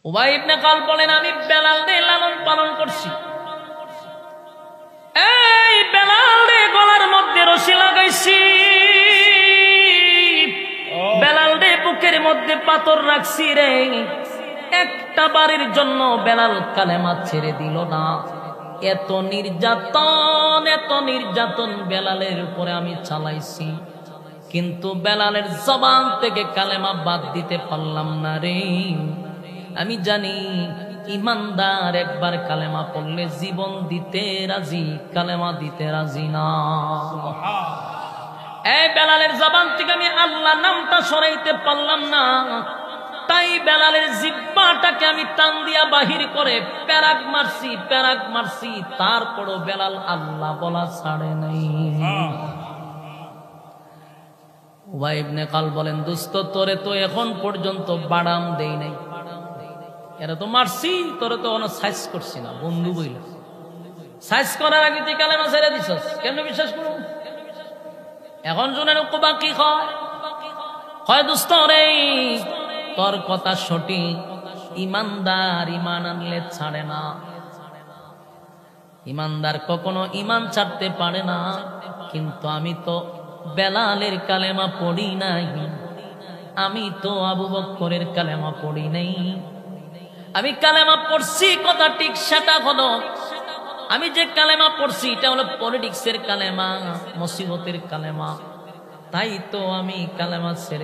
উবাই ইবনে কাল বলেন, আমি বেলাল রে লালন পালন করছি। এই বেলাল রে গলার মধ্যে রশি লাগাইছি, বেলাল রে বুকের মধ্যে পাথর রাখছি রে। একটা বারের জন্য বেলাল কালেমা ছেড়ে দিল না। এত নির্যাতন বেলালের উপরে আমি চালাইছি, কিন্তু বেলালের জবান থেকে কালেমা বাদ দিতে পারলাম না রে। আমি জানি ইমানদার একবার কালেমা পড়লে জীবন দিতে রাজি, কালেমা দিতে রাজি না। এই বেলালের জবান থেকে আমি আল্লাহ নামটা সরাইতে পারলাম না, তাই বেলালের জিহ্বাটাকে আমি টান দিয়া বাহির করে প্যারাক মারছি, তারপরও বেলাল আল্লাহ বলা ছাড়ে নাই। উবাই ইবনে কাল বলেন, দোস্ত তোরে তো এখন পর্যন্ত বাড়াম দেই নাই, এরা তো মারছি, তোরে তো অনেক সাইজ করছি না। বন্ধু বইল, সাইজ করার আগে তুই কালেমা ছেড়ে দিছস, কেন বিশ্বাস করব? এখন শুনেন উকবা কি কয়, দোস্ত রে তোর কথা সঠিক, ইমানদার ইমান আনলে ছাড়ে না, ইমানদার কখনো ইমান ছাড়তে পারে না। কিন্তু আমি তো বেলালের কালেমা পড়ি নাই, আমি তো আবু বকরের কালেমা পড়ি নাই। আমি কালেমা পড়ছি কথা ঠিক, সেটা হলো আমি যে কালেমা পড়ছি এটা হলো পলিটিক্সের কালেমা, মুসিবতের কালেমা, তাই তো আমি কালেমা ছেড়ে